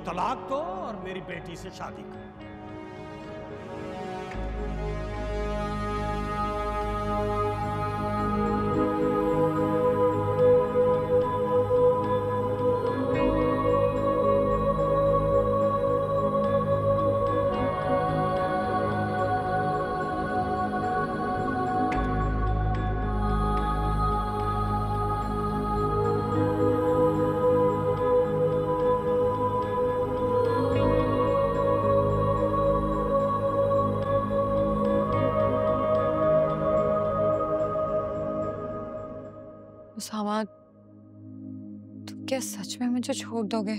तलाक दो और मेरी बेटी से शादी करो। उसामा, तुम क्या सच में मुझे छोड़ दोगे?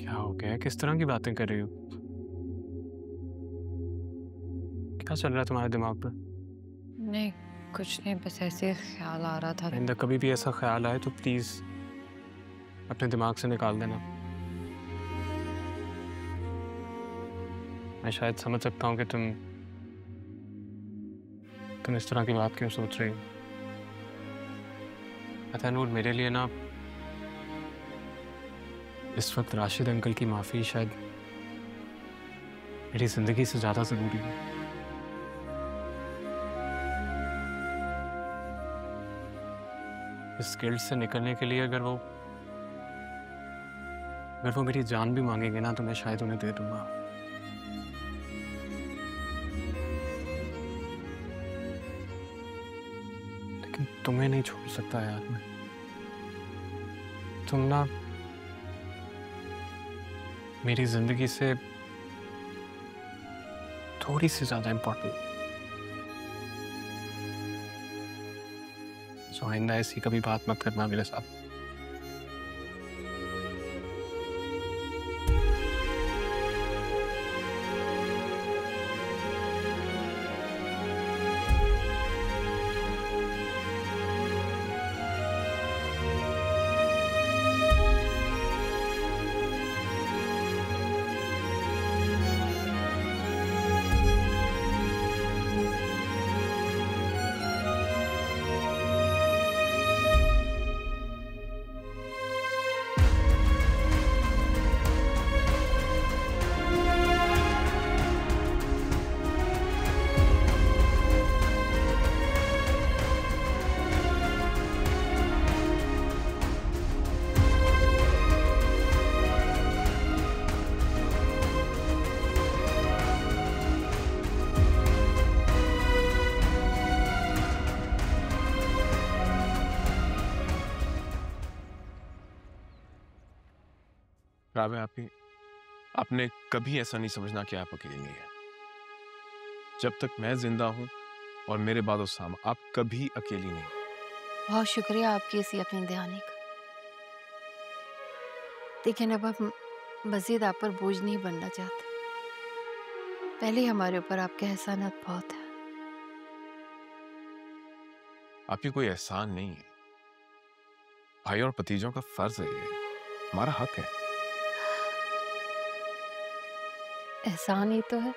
क्या हो गया? किस तरह की बातें कर रही हो? क्या चल रहा है तुम्हारे दिमाग पे? नहीं, कुछ नहीं, बस ऐसे ख्याल आ रहा था। आइंदा कभी भी ऐसा ख्याल आए तो प्लीज अपने दिमाग से निकाल देना। मैं शायद समझ सकता हूँ कि तुम इस तरह की बात क्यों सोच रही हो। पता है नूर, मेरे लिए ना इस वक्त राशिद अंकल की माफी शायद मेरी जिंदगी से ज्यादा जरूरी है। इस गिल्ट से निकलने के लिए अगर वो मेरी जान भी मांगेंगे ना तो मैं शायद उन्हें दे दूंगा। लेकिन तुम्हें नहीं छोड़ सकता यार मैं। तुम ना मेरी जिंदगी से थोड़ी सी ज्यादा इंपॉर्टेंट। सो आइंदा ऐसी कभी बात मत करना मेरे साथ। रावे, आपने कभी ऐसा नहीं समझना कि आप अकेले नहीं हैं। जब तक मैं जिंदा हूं और मेरे बाद उसामा, आप कभी अकेली नहीं। बहुत शुक्रिया आपकी इस यकीन दहानी का। लेकिन अब हम मजीद आप पर बोझ नहीं बनना चाहते। पहले हमारे ऊपर आपके एहसानात बहुत है। आपकी कोई एहसान नहीं है। भाई और भतीजों का फर्ज है, ये हमारा हक है। एहसान ही तो है।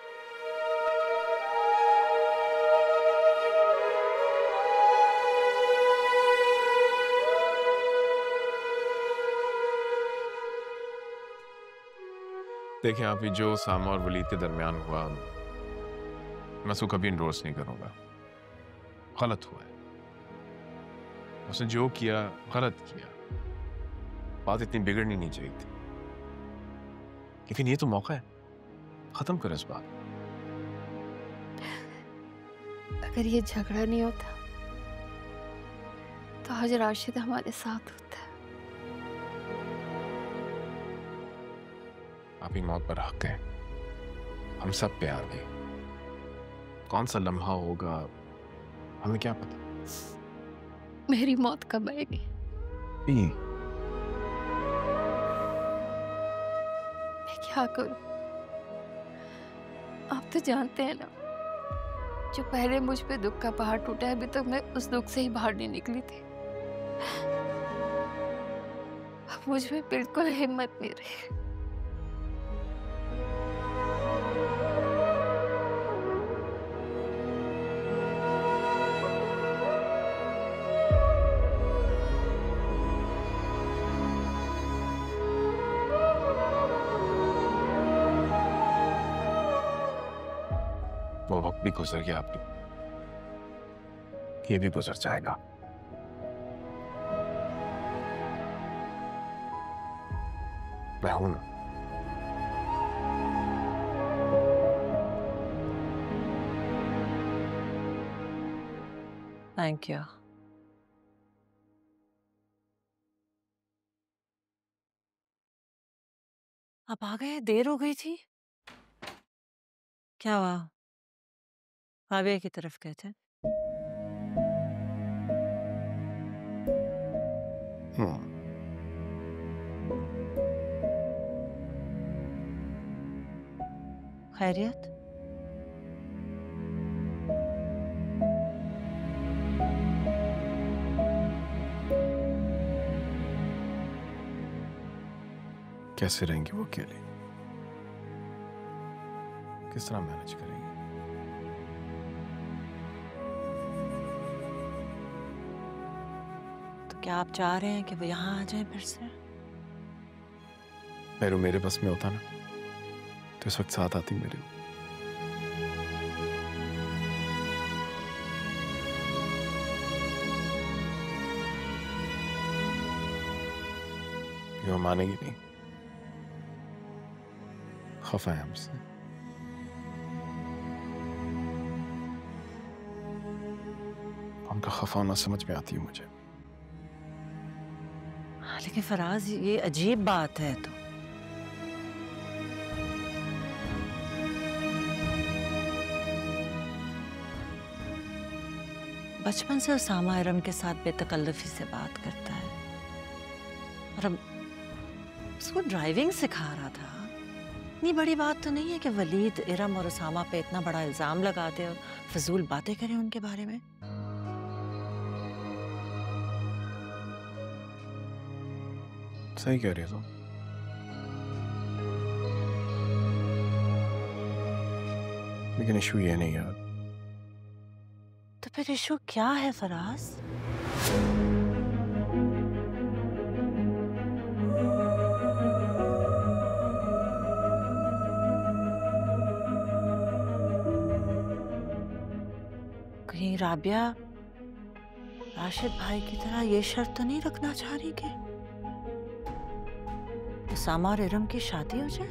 देखें आप, जो सामा और वलीद के दरमियान हुआ मैं उसको कभी इंडोर्स नहीं करूंगा। गलत हुआ है, उसने जो किया गलत किया। बात इतनी बिगड़नी नहीं चाहिए थी, लेकिन ये तो मौका है, खत्म करें इस बात। अगर ये झगड़ा नहीं होता तो आज राशिद हमारे साथ होता। आपकी मौत पर हक है, हम सब पे आ गए। कौन सा लम्हा होगा हमें क्या पता। मेरी मौत कब आएगी? मैं क्या करूं? आप तो जानते हैं ना, जो पहले मुझ पे दुख का पहाड़ टूटा है, अभी तक मैं उस दुख से ही बाहर नहीं निकली थी। अब मुझ में बिल्कुल हिम्मत नहीं रही। भी गुजर गया अभी, ये भी गुजर जाएगा। मैं हूं ना। Thank you. आप आ गए, देर हो गई थी। क्या हुआ? काव्या की तरफ गए थे? खैरियत? कैसे रहेंगी वो अकेले? किस तरह मैनेज करेंगी? तो क्या आप चाह रहे हैं कि वो यहाँ आ जाए फिर से? मेरे बस में होता ना तो इस वक्त साथ आती मेरे। ये वो मानेगी नहीं, खफा है हमसे। उनका खफा होना समझ में आती है मुझे। लेकिन फराज, ये अजीब बात है। तो बचपन से उसामा इरम के साथ बेतकल्लुफी से बात करता है और अब उसको ड्राइविंग सिखा रहा था। इतनी बड़ी बात तो नहीं है कि वलीद इरम और उसामा पे इतना बड़ा इल्जाम लगा दे और फजूल बातें करें उनके बारे में। सही कह रही हो तुम। लेकिन इशू ये नहीं है। तो फिर इशू क्या है फराज? कहीं राबिया राशिद भाई की तरह ये शर्त तो नहीं रखना चाह रही कि उसामा और इरम की शादी हो जाए?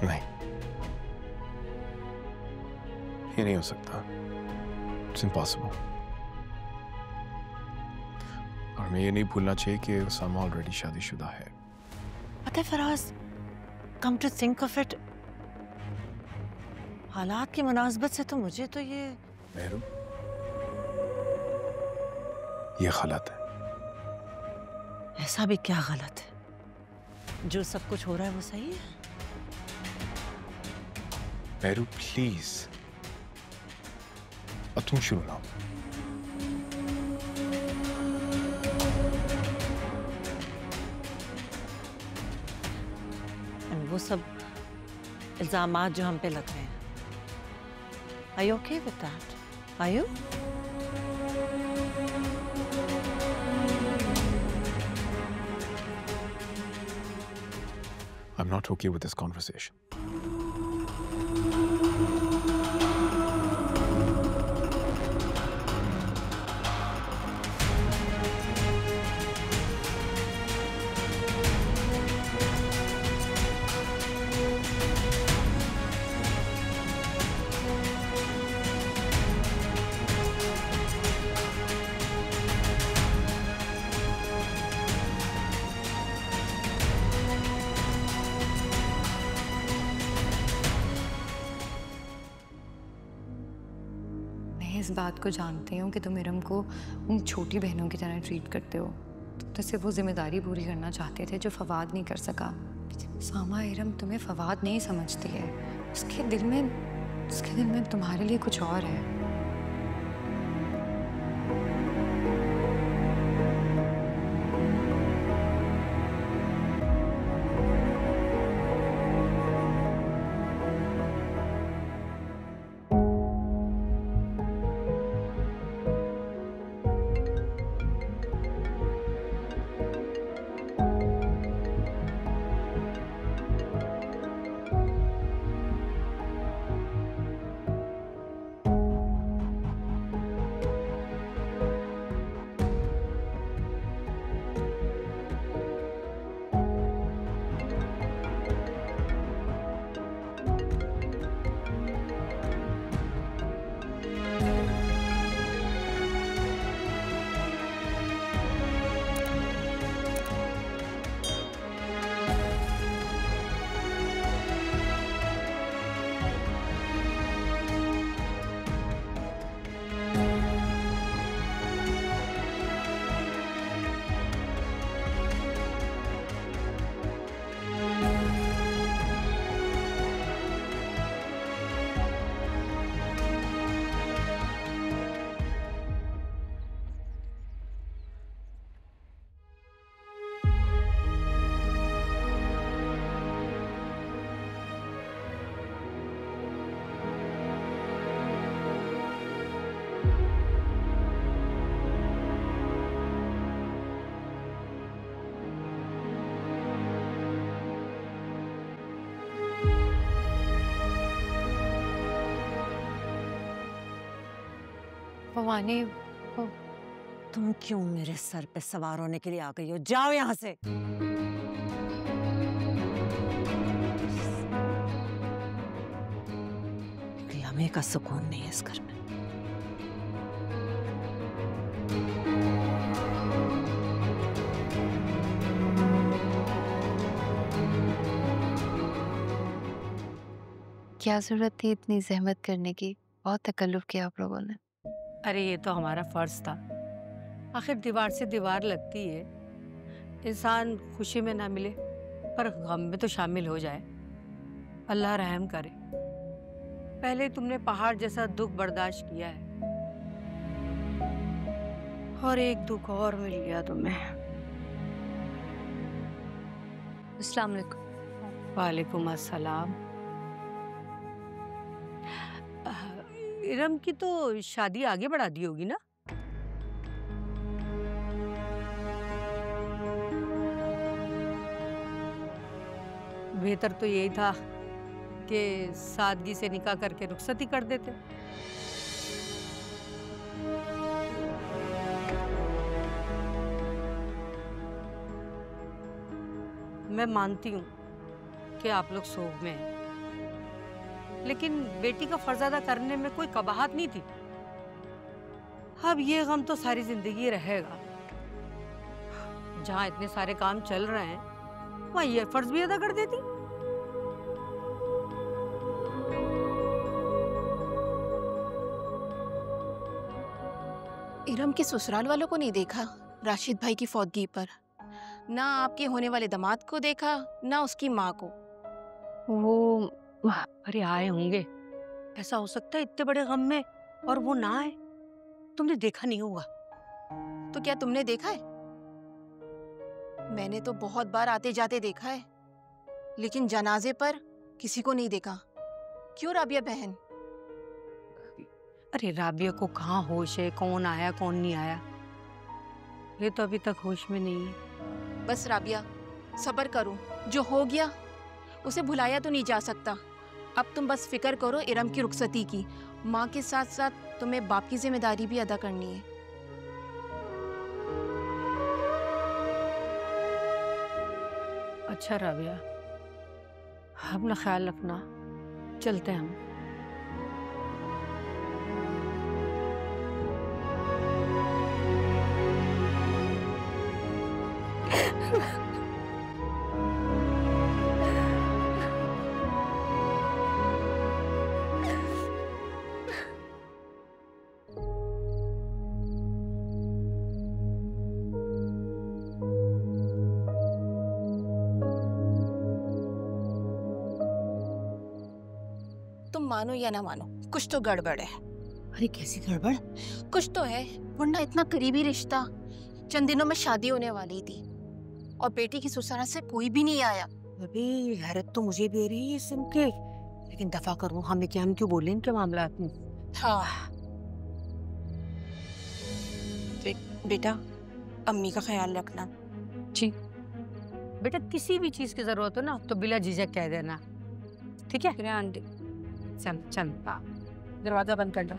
नहीं, ये नहीं हो सकता। It's impossible. और हमें ये नहीं भूलना चाहिए कि उसामा ऑलरेडी शादीशुदा है। पता है Faraz, come to think of it, हालात की मुनासबत से तो मुझे तो ये मेहरू, ये गलत है। ऐसा भी क्या गलत है? जो सब कुछ हो रहा है वो सही है। मेहरू प्लीज, अब तुम शुरू ना हो। वो सब इल्जामात जो हम पे लग रहे हैं, Are you okay with that? Are you? I'm not okay with this conversation. इस बात को जानती हूँ कि तुम इरम को उन छोटी बहनों की तरह ट्रीट करते हो, तो सिर्फ वो जिम्मेदारी पूरी करना चाहते थे जो फवाद नहीं कर सका। सामा इरम तुम्हें फवाद नहीं समझती है, उसके दिल में तुम्हारे लिए कुछ और है। भवानी, तुम क्यों मेरे सर पे सवार होने के लिए आ गई हो? जाओ यहाँ से। लम्हे का सुकून नहीं है इस घर में। क्या जरूरत थी इतनी जहमत करने की? बहुत तकल्लुफ किया आप लोगों ने। अरे ये तो हमारा फर्ज था। आखिर दीवार से दीवार लगती है, इंसान खुशी में ना मिले पर गम में तो शामिल हो जाए। अल्लाह रहम करे। पहले तुमने पहाड़ जैसा दुख बर्दाश्त किया है और एक दुख और मिल गया तुम्हें। अस्सलाम वालेकुम। वालेकुम अस्सलाम। इरम की तो शादी आगे बढ़ा दी होगी ना? बेहतर तो यही था कि सादगी से निकाह करके रुखसती कर देते। मैं मानती हूँ कि आप लोग सोग में हैं, लेकिन बेटी का फर्ज अदा करने में कोई कबाहत नहीं थी। अब ये गम तो सारी जिंदगी रहेगा। जहाँ इतने सारे काम चल रहे हैं वहाँ ये फर्ज भी अदा कर देती। इरम के ससुराल वालों को नहीं देखा राशिद भाई की फौतगी पर? ना आपके होने वाले दामाद को देखा, ना उसकी माँ को। वो अरे आए होंगे, ऐसा हो सकता है इतने बड़े गम में और वो ना आए। तुमने देखा नहीं होगा। तो क्या तुमने देखा है? मैंने तो बहुत बार आते जाते देखा है, लेकिन जनाजे पर किसी को नहीं देखा। क्यों राबिया बहन? अरे राबिया को कहाँ होश है, कौन आया कौन नहीं आया, ये तो अभी तक होश में नहीं है। बस राबिया, सब्र करो। जो हो गया उसे भुलाया तो नहीं जा सकता। अब तुम बस फिक्र करो इरम की रुखसती की। माँ के साथ साथ तुम्हें बाप की जिम्मेदारी भी अदा करनी है। अच्छा राबिया, अपना ख्याल रखना, चलते हैं हम। तुम मानो या ना मानो, कुछ तो गड़बड़ है। अरे कैसी गड़बड़? कुछ तो है, वरना इतना करीबी रिश्ता। चंद दिनों में शादी होने वाली थी और बेटी की ससुराल से कोई भी नहीं आया। अभी हैरत तो मुझे भी रही है सुन के, लेकिन दफा करो, हमें क्या, हम क्यों बोले इनके मामला में। हाँ बेटा, अम्मी का ख्याल रखना। जी बेटा, किसी भी चीज की जरूरत हो ना तो बिला झिझक कह देना, ठीक है? आंटी चल चल, दरवाजा बंद कर दो।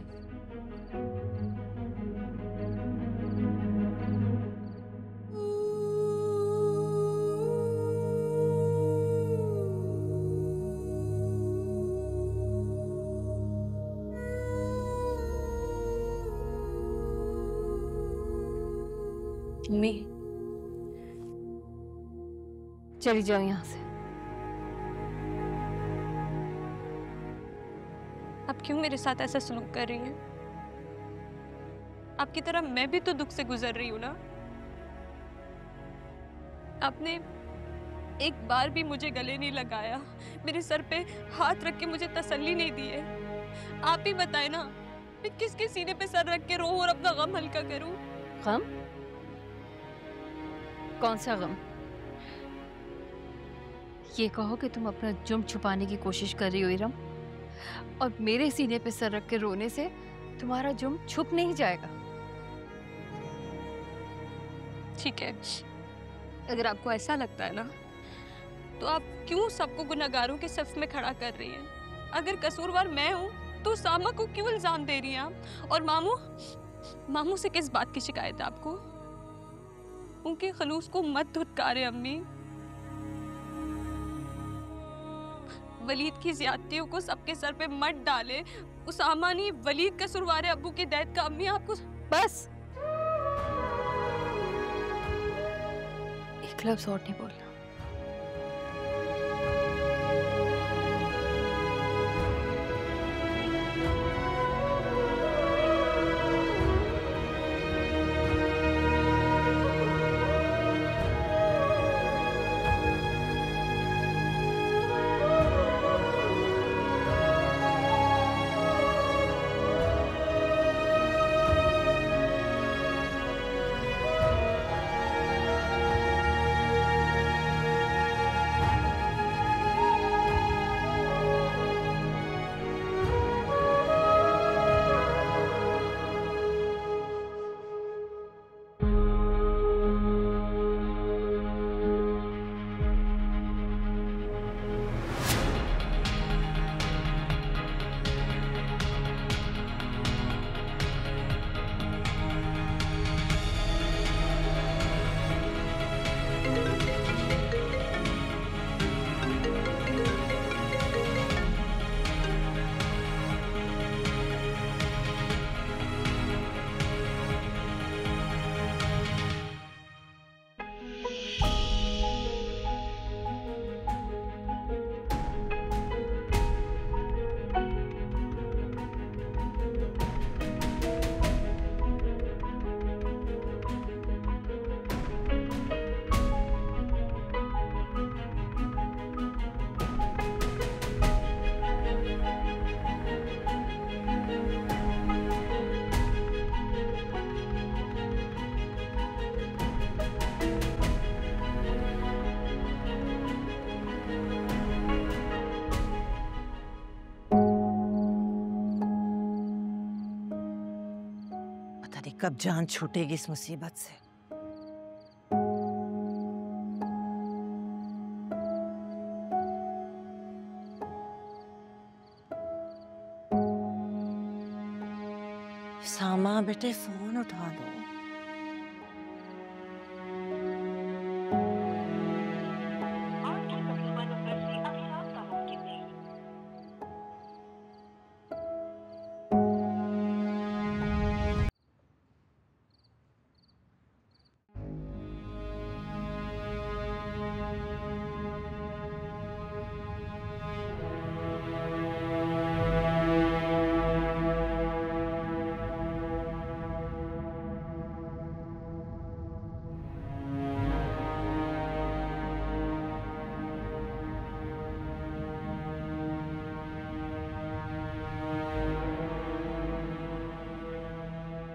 मम्मी, चली जाओ यहाँ से। आप क्यों मेरे साथ ऐसा सलूक कर रही हैं? आपकी तरह मैं भी तो दुख से गुजर रही हूँ ना। आपने एक बार भी मुझे गले नहीं लगाया, मेरे सर पे हाथ रख के मुझे तसल्ली नहीं दी है। आप ही बताएं ना, मैं किसके सीने पे सर रख के रो और अपना गम हल्का करूं? गम? कौन सा गम? ये कहो कि तुम अपना जुर्म छुपाने की कोशिश कर रही हो इरम, और मेरे सीने पे सर रख के रोने से तुम्हारा जुर्म छुप नहीं जाएगा। ठीक है, अगर आपको ऐसा लगता है ना, तो आप क्यों सबको गुनहगारों के सफ में खड़ा कर रही हैं? अगर कसूरवार मैं हूँ तो सामा को क्यों इल्जाम दे रही हैं आप? और मामू, मामू से किस बात की शिकायत है आपको? उनके खलूस को मत धुतकारे अम्मी। वलीद की ज्यादतियों को सबके सर पे मत डाले। उसामा नहीं, वलीद कसूरवार है अब्बू की डेथ का। अम्मी आपको बस, एक लफ्ज और नहीं बोलना। कब जान छूटेगी इस मुसीबत से। सामा बेटे फोन उठा लो।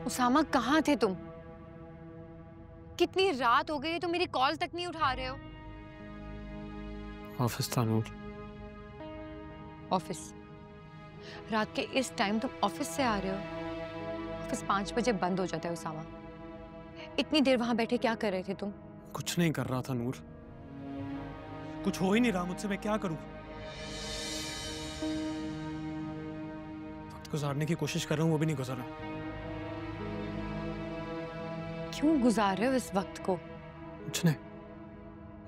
उसामा कहाँ थे तुम? कितनी रात हो गई है, तुम मेरी कॉल तक नहीं उठा रहे हो। ऑफिस था नूर। ऑफिस? रात के इस टाइम तुम ऑफिस से आ रहे हो? ऑफिस 5 बजे बंद हो जाता है उसामा। इतनी देर वहां बैठे क्या कर रहे थे तुम? कुछ नहीं कर रहा था नूर। कुछ हो ही नहीं रहा मुझसे, मैं क्या करूं? वक्त गुजारने की कोशिश कर रहा हूं, वो भी नहीं गुजारा। क्यों गुजार रहे हो इस वक्त को? कुछ नहीं,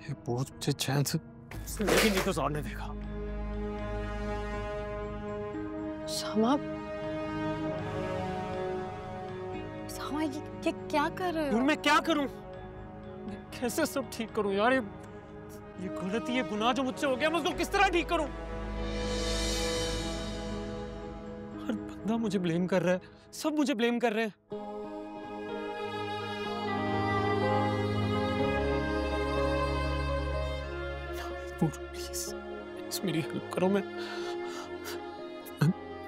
ये बहुत मुझे चैन से जिंदगी नहीं गुजारने देगा। सामा, सामा ये क्या कर रहे हो? नूर मैं क्या करूं? मैं कैसे सब ठीक करूं यार? ये गलती, ये गुनाह जो मुझसे हो गया, मैं उसको किस तरह ठीक करूं? हर बंदा मुझे ब्लेम कर रहा है, सब मुझे ब्लेम कर रहे हैं। प्लीज मेरी हेल्प करो, मैं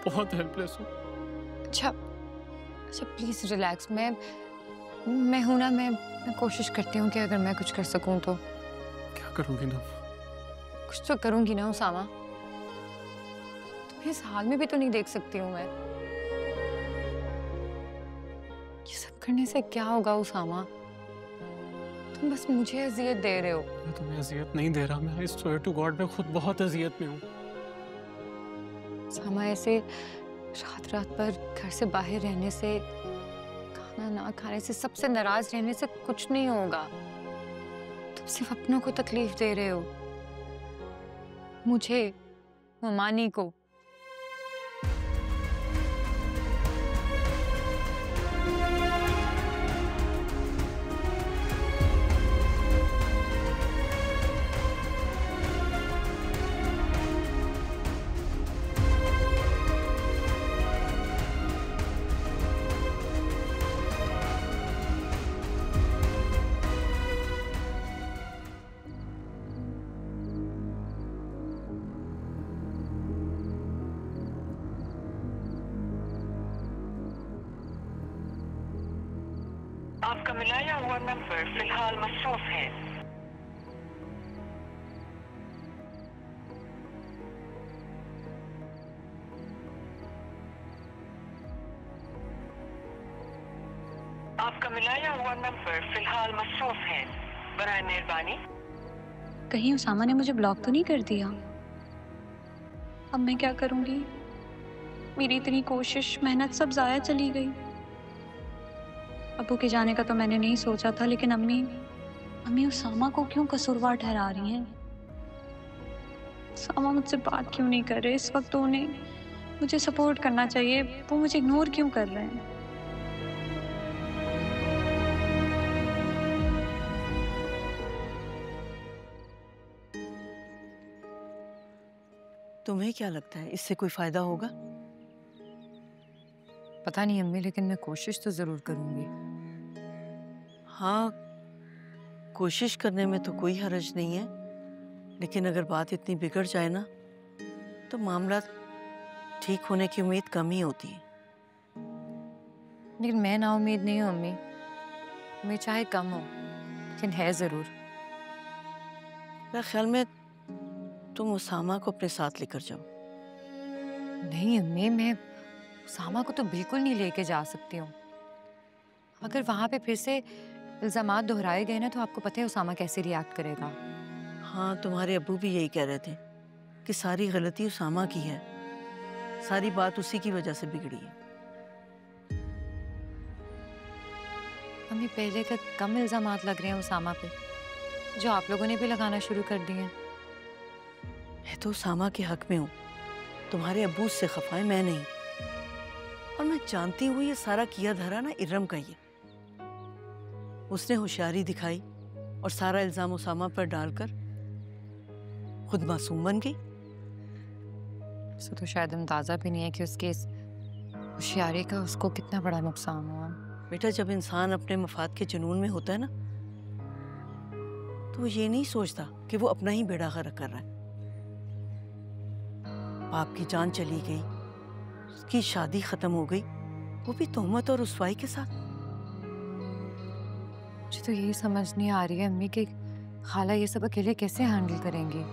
बहुत हेल्पलेस हूँ। अच्छा प्लीज रिलैक्स। मैं हूं ना, मैं कोशिश करती हूँ कि अगर मैं कुछ कर सकूं तो। क्या करूंगी ना? कुछ तो करूंगी ना उसामा। तुम्हें इस हाल में भी तो नहीं देख सकती हूँ मैं। ये सब करने से क्या होगा उसामा? तुम बस मुझे अजियत दे रहे हो। मैं तुम्हें अजियत नहीं दे रहा, मैं आई स्वेयर टू गॉड मैं खुद बहुत अजियत में हूँ। सामा, ऐसे रात रात पर घर से बाहर रहने से खाना ना खाने से, सबसे नाराज रहने से कुछ नहीं होगा। तुम सिर्फ अपनों को तकलीफ दे रहे हो, मुझे, ममानी को। आपका मिलाया हुआ नंबर फिलहाल मसरूफ है। आपका मिलाया हुआ नंबर फिलहाल मसरूफ है, बराए मेहरबानी। कहीं उसामा ने मुझे ब्लॉक तो नहीं कर दिया? अब मैं क्या करूंगी? मेरी इतनी कोशिश मेहनत सब जाया चली गई। अब्बू के जाने का तो मैंने नहीं सोचा था, लेकिन अम्मी उसामा को क्यों कसूरवार ठहरा रही हैं? उसामा मुझसे बात क्यों नहीं कर रहे? इस वक्त तो उन्हें मुझे सपोर्ट करना चाहिए, वो मुझे इग्नोर क्यों कर रहे हैं? तुम्हें क्या लगता है इससे कोई फायदा होगा? पता नहीं अम्मी, लेकिन मैं कोशिश तो जरूर करूंगी। हाँ, कोशिश करने में तो कोई हर्ज नहीं है, लेकिन अगर बात इतनी बिगड़ जाए ना तो मामला ठीक होने की उम्मीद कम ही होती है। लेकिन मैं ना उम्मीद नहीं हूँ अम्मी, मैं चाहे कम हो लेकिन है जरूर। मेरे ख्याल में तुम उसामा को अपने साथ लेकर जाओ। नहीं अम्मी, मैं उसामा को तो बिल्कुल नहीं लेके जा सकती हूँ। अगर वहां पे फिर से इल्जामात दोहराए गए ना तो आपको पता है उसामा कैसे रिएक्ट करेगा। हाँ, तुम्हारे अब्बू भी यही कह रहे थे कि सारी गलती उसामा की है, सारी बात उसी की वजह से बिगड़ी है। अम्मी, पहले का कम इल्जामात लग रहे हैं उसामा पे, जो आप लोगों ने भी लगाना शुरू कर दिए हैं। मैं तो उसामा के हक में हूँ, तुम्हारे अब्बू से खफा है, मैं नहीं। और मैं जानती हूँ ये सारा किया धरा ना इरम का ही है। उसने होशियारी दिखाई और सारा इल्जाम उसामा पर डालकर खुद मासूम बन गई। सो तो शायद अंदाजा भी नहीं है कि उसके इस होशियारी का उसको कितना बड़ा नुकसान हुआ। बेटा, जब इंसान अपने मफाद के जुनून में होता है ना तो वो ये नहीं सोचता कि वो अपना ही बेड़ा गर्क कर रहा है। बाप की जान चली गई, उसकी शादी खत्म हो गई, वो भी तोहमत और रुसवाई के साथ। मुझे तो यही समझ नहीं आ रही है अम्मी कि खाला ये सब अकेले कैसे हैंडल करेंगी।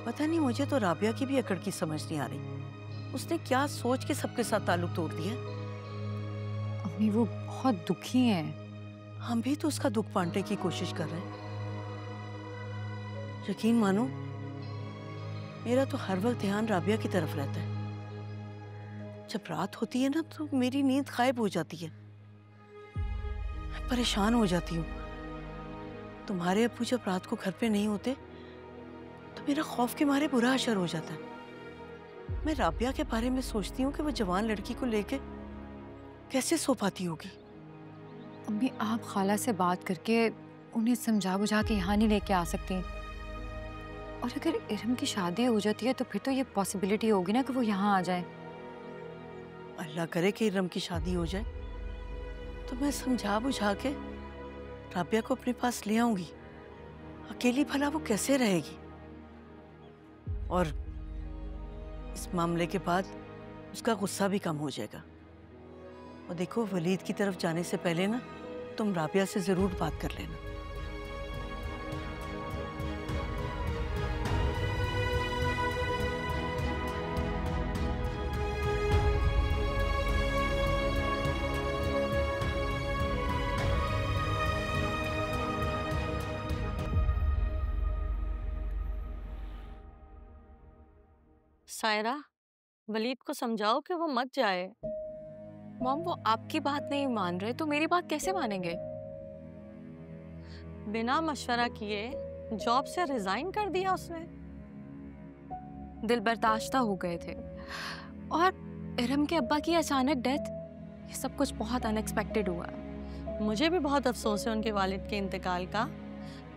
पता नहीं, मुझे तो राबिया की भी अकड़ की समझ नहीं आ रही। उसने क्या सोच के सबके साथ ताल्लुक तोड़ दिया। अम्मी, वो बहुत दुखी हैं। हम भी तो उसका दुख बांटने की कोशिश कर रहे हैं। यकीन मानो, मेरा तो हर वक्त ध्यान राबिया की तरफ रहता है। जब रात होती है ना तो मेरी नींद गायब हो जाती है, मैं परेशान हो जाती हूँ। तुम्हारे अब्बू जब रात को घर पे नहीं होते तो मेरा खौफ के मारे बुरा असर हो जाता है। मैं राबिया के बारे में सोचती हूँ कि वो जवान लड़की को लेके कैसे सो पाती होगी। अम्मी, आप खाला से बात करके उन्हें समझा बुझा के यहाँ नहीं लेके आ सकती। और अगर इरम की शादी हो जाती है तो फिर तो ये पॉसिबिलिटी होगी ना कि वो यहाँ आ जाए। अल्लाह करे कि इरम की शादी हो जाए तो मैं समझा बुझा के राबिया को अपने पास ले आऊंगी। अकेली भला वो कैसे रहेगी? और इस मामले के बाद उसका गुस्सा भी कम हो जाएगा। और देखो, वलीद की तरफ जाने से पहले ना तुम राबिया से जरूर बात कर लेना। सायरा, वलीद को समझाओ कि वो मत जाए। मॉम वो आपकी बात नहीं मान रहे तो मेरी बात कैसे मानेंगे? बिना मशवरा किए जॉब से रिजाइन कर दिया उसने। दिल बर्दाश्ता हो गए थे और इरम के अब्बा की अचानक डेथ, ये सब कुछ बहुत अनएक्सपेक्टेड हुआ। मुझे भी बहुत अफसोस है उनके वालिद के इंतकाल का,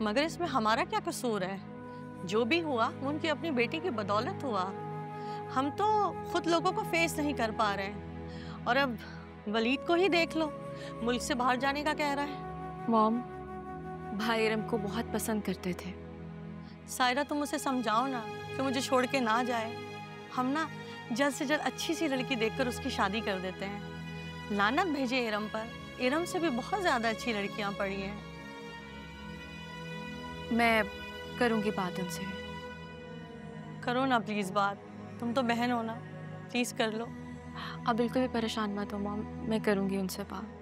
मगर इसमें हमारा क्या कसूर है? जो भी हुआ वो उनकी अपनी बेटी की बदौलत हुआ। हम तो खुद लोगों को फेस नहीं कर पा रहे हैं और अब वलीद को ही देख लो, मुल्क से बाहर जाने का कह रहा है। मॉम, भाई इरम को बहुत पसंद करते थे। सायरा तुम उसे समझाओ ना कि मुझे छोड़ के ना जाए। हम ना जल्द से जल्द अच्छी सी लड़की देखकर उसकी शादी कर देते हैं। लानत भेजे इरम पर, इरम से भी बहुत ज़्यादा अच्छी लड़कियां पड़ी हैं। मैं करूँगी बात उनसे। करो ना प्लीज़ बात, तुम तो बहन हो ना, प्लीज़ कर लो। आप बिल्कुल भी परेशान मत हो मॉम, मैं करूँगी उनसे बात।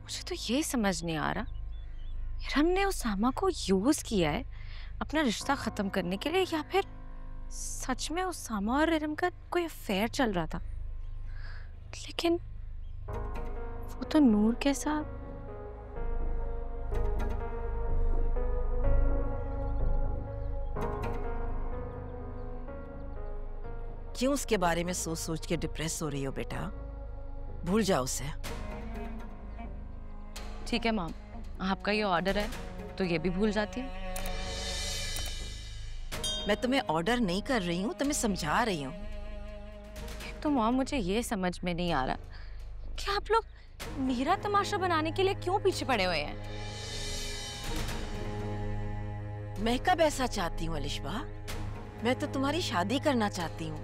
मुझे तो ये समझ नहीं आ रहा, इरम ने उसामा को यूज किया है अपना रिश्ता खत्म करने के लिए, या फिर सच में उसामा और इरम का कोई अफेयर चल रहा था। लेकिन वो तो नूर के साथ। क्यों उसके बारे में सोच सोच के डिप्रेस हो रही हो बेटा? भूल जाओ उसे। ठीक है मॉम, आपका ये ऑर्डर है तो ये भी भूल जाती है। मैं तुम्हें ऑर्डर नहीं कर रही हूँ, तुम्हें समझा रही हूँ। तो मॉम मुझे ये समझ में नहीं आ रहा कि आप लोग मेरा तमाशा बनाने के लिए क्यों पीछे पड़े हुए हैं। मैं कब ऐसा चाहती हूँ अलिशबा? मैं तो तुम्हारी शादी करना चाहती हूँ।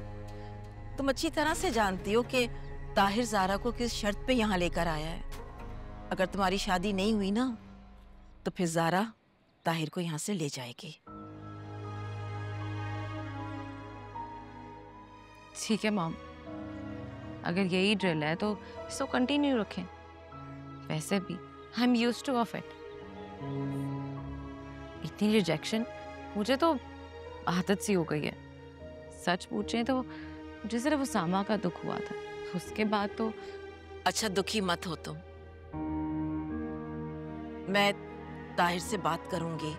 तुम अच्छी तरह से जानती हो कि ताहिर ज़ारा को किस शर्त पे यहाँ लेकर आया है। अगर तुम्हारी शादी नहीं हुई ना तो फिर ज़ारा ताहिर को यहाँ से ले जाएगी। ठीक है मॉम, अगर यही ड्रिल है तो इसको कंटिन्यू रखें। वैसे भी I am used two of it. इतनी रिजेक्शन मुझे तो आदत सी हो गई है। सच पूछें तो मुझे सिर्फ उसामा का दुख हुआ था, उसके बाद तो। अच्छा दुखी मत हो तुम, मैं ताहिर से बात करूंगी।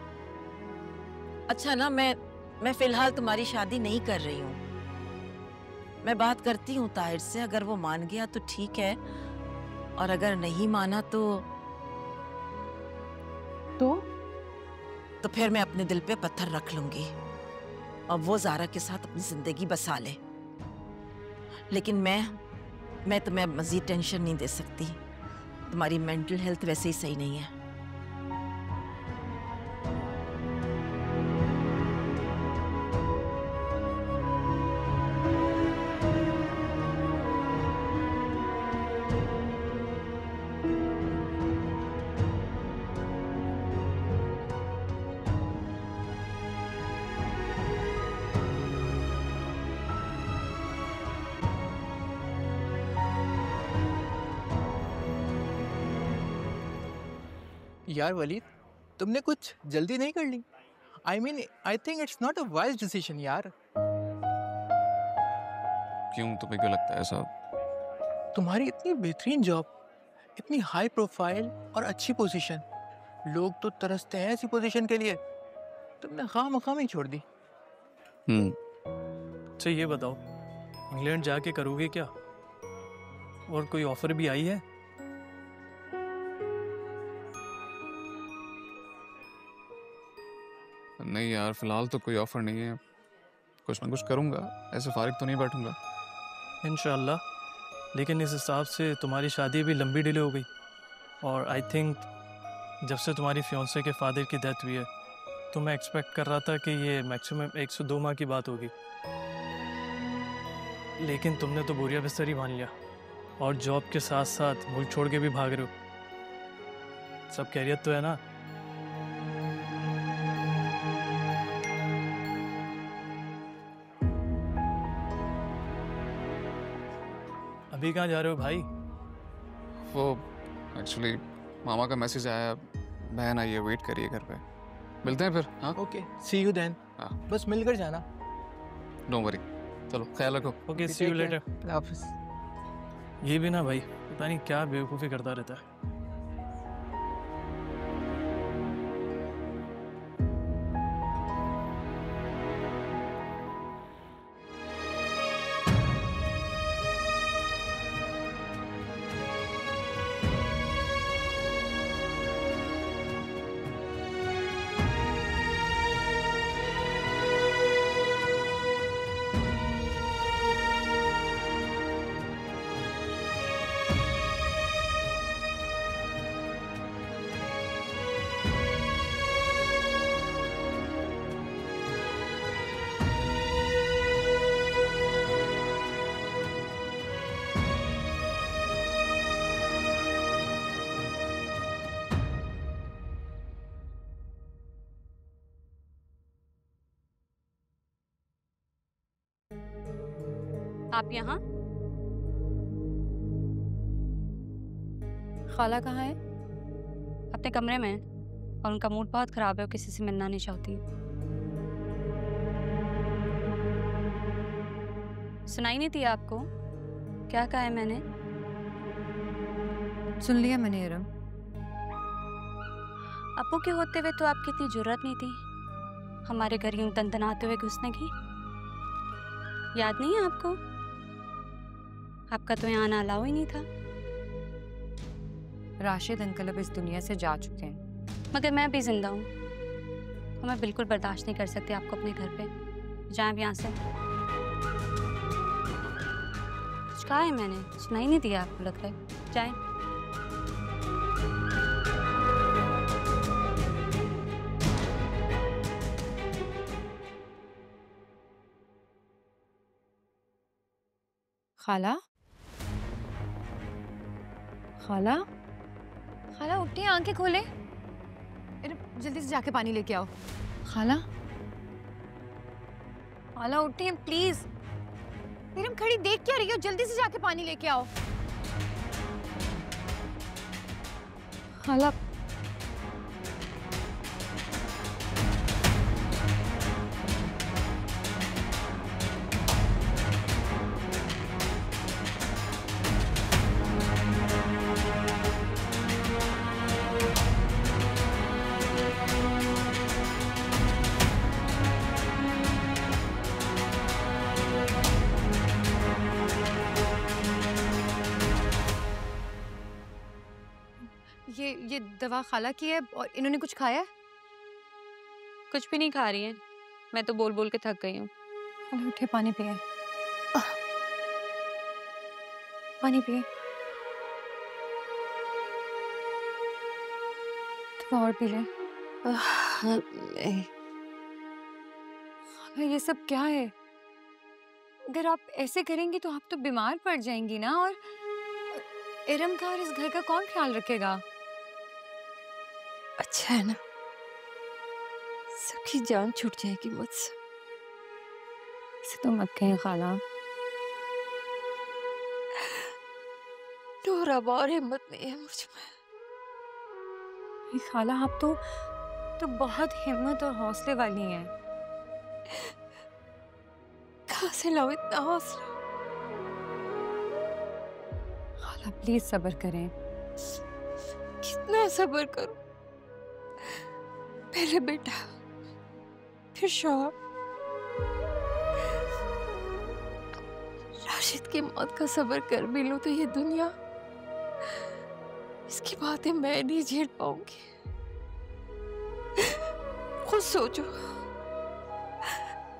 अच्छा ना, मैं फिलहाल तुम्हारी शादी नहीं कर रही हूँ। मैं बात करती हूँ ताहिर से, अगर वो मान गया तो ठीक है, और अगर नहीं माना तो फिर मैं अपने दिल पे पत्थर रख लूंगी और वो ज़ारा के साथ अपनी जिंदगी बसा ले। लेकिन मैं तुम्हें मजीद टेंशन नहीं दे सकती। तुम्हारी मेंटल हेल्थ वैसे ही सही नहीं है। यार वलीद, तुमने कुछ जल्दी नहीं कर ली? I think it's not a wise decision यार। क्यों, तुम्हें क्यों लगता है ऐसा? तुम्हारी इतनी बेहतरीन जॉब, इतनी हाई प्रोफाइल और अच्छी पोजीशन, लोग तो तरसते हैं ऐसी पोजीशन के लिए, तुमने खामखाम ही छोड़ दी। अच्छा ये बताओ, इंग्लैंड जाके करोगे क्या? और कोई ऑफर भी आई है? नहीं यार, फिलहाल तो कोई ऑफर नहीं है। कुछ ना कुछ करूंगा, ऐसे फारिग तो नहीं बैठूंगा। इंशाल्लाह। लेकिन इस हिसाब से तुम्हारी शादी भी लंबी डिले हो गई, और आई थिंक जब से तुम्हारी फियांसे के फादर की डेथ हुई है तो मैं एक्सपेक्ट कर रहा था कि ये मैक्सिमम 1 से 2 माह की बात होगी। लेकिन तुमने तो बोरिया बिस्तर ही बांध लिया और जॉब के साथ साथ मुल्क छोड़ के भी भाग रहे हो। सब खैरियत तो है ना? अभी कहाँ जा रहे हो भाई? वो एक्चुअली मामा का मैसेज आया, बहन आई है, वेट करिए घर पे। मिलते हैं फिर। हाँ ओके, सी यू देन। हाँ, बस मिलकर जाना। Don't worry. चलो ख्याल रखो। Okay, see you later. अल्लाह हाफिज़। ये भी ना भाई, पता नहीं क्या बेवकूफ़ी करता रहता है। आप यहाँ? खाला कहाँ है? अपने कमरे में हैं और उनका मूड बहुत खराब है, वो किसी से मिलना नहीं चाहती। सुनाई नहीं थी आपको? क्या कहा है मैंने? सुन लिया मैंने इरम। अप्पू के होते हुए तो आपकी इतनी जरूरत नहीं थी हमारे घर यूं तनतनाते हुए घुसने की। याद नहीं है आपको? आपका तो यहाँ आना अलाउ ही नहीं था। राशिद अंकल अब इस दुनिया से जा चुके हैं। मगर मैं भी जिंदा हूँ। मैं बिल्कुल बर्दाश्त नहीं कर सकती आपको अपने घर पे। जाएं अब यहाँ से। कुछ कहा है मैंने? सुनाई नहीं दिया आपको लग रहा है? जाएं। खाला, खाला, खाला उठिए, आंखें खोले। जल्दी से जाके पानी लेके आओ। खाला, खाला उठिए प्लीज। इरम खड़ी देख क्या रही हो? जल्दी से जाके पानी लेके आओ। खाला, ये दवा खाला की है और इन्होंने कुछ खाया है? कुछ भी नहीं खा रही है। मैं तो बोल बोल के थक गई हूँ। खाला उठे, पानी पिए। पानी पिए। थोड़ा और पी ले। खाला ये सब क्या है? अगर आप ऐसे करेंगी तो आप तो बीमार पड़ जाएंगी ना। और इरम का और इस घर का कौन ख्याल रखेगा? अच्छा है ना, सबकी जान छूट जाएगी मुझसे। इसे तो मत कहें खाला। नूर, अब और हिम्मत नहीं है मुझ में। खाला आप तो बहुत हिम्मत और हौसले वाली हैं। कहाँ से लाऊं इतना हौसला? खाला प्लीज सब्र करें। कितना सब्र करूं? पहले बेटा, फिर शौहर। राशिद की मौत का सब्र कर भी लूं तो ये दुनिया, इसकी बातें मैं नहीं झेल पाऊंगी। खुद सोचो,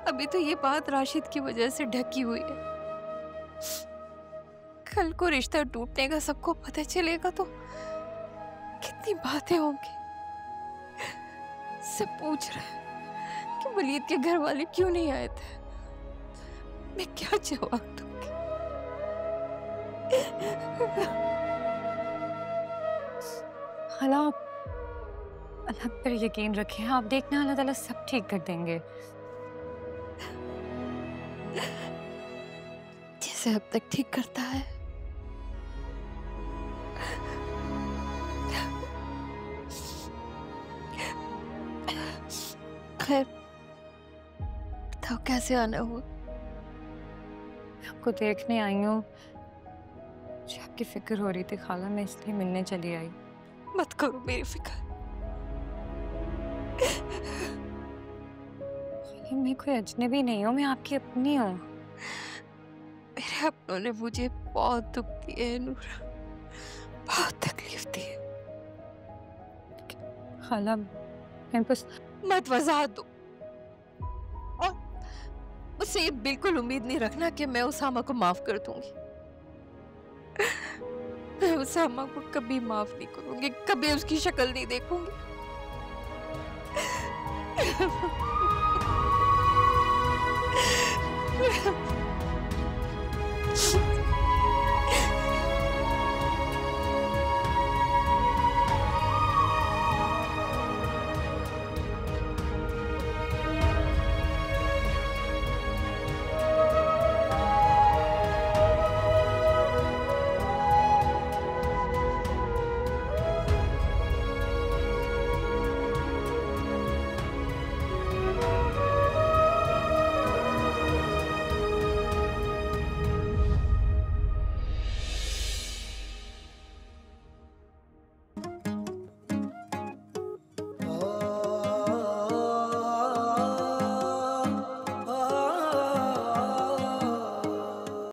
अभी तो ये बात राशिद की वजह से ढकी हुई है। कल को रिश्ता टूटने का सबको पता चलेगा तो कितनी बातें होंगी। सब पूछ रहे हैं कि वलीद के घर वाले क्यों नहीं आए थे। मैं क्या जवाब दूंगी? खाला आप अल्लाह पर यकीन रखें। आप देखना अल्लाह ताला सब ठीक कर देंगे। जैसे अब तक ठीक करता है। खैर बताओ कैसे आना हुआ? आपको देखने आई हूँ, मुझे आपकी फिक्र हो रही थी खाला, मैं इसलिए मिलने चली आई। मत करो मेरी फिक्र। खाला मैं कोई अजनबी नहीं हूँ, मैं आपकी अपनी हूँ। मेरे अपनों ने मुझे बहुत दुख दिए है नूरा, बहुत तकलीफ दी है। खाला मैं बस मत वजाहत दो और मुझसे ये बिल्कुल उम्मीद नहीं रखना कि मैं उसामा को माफ कर दूंगी। मैं उसामा को कभी माफ नहीं करूंगी, कभी उसकी शक्ल नहीं देखूंगी।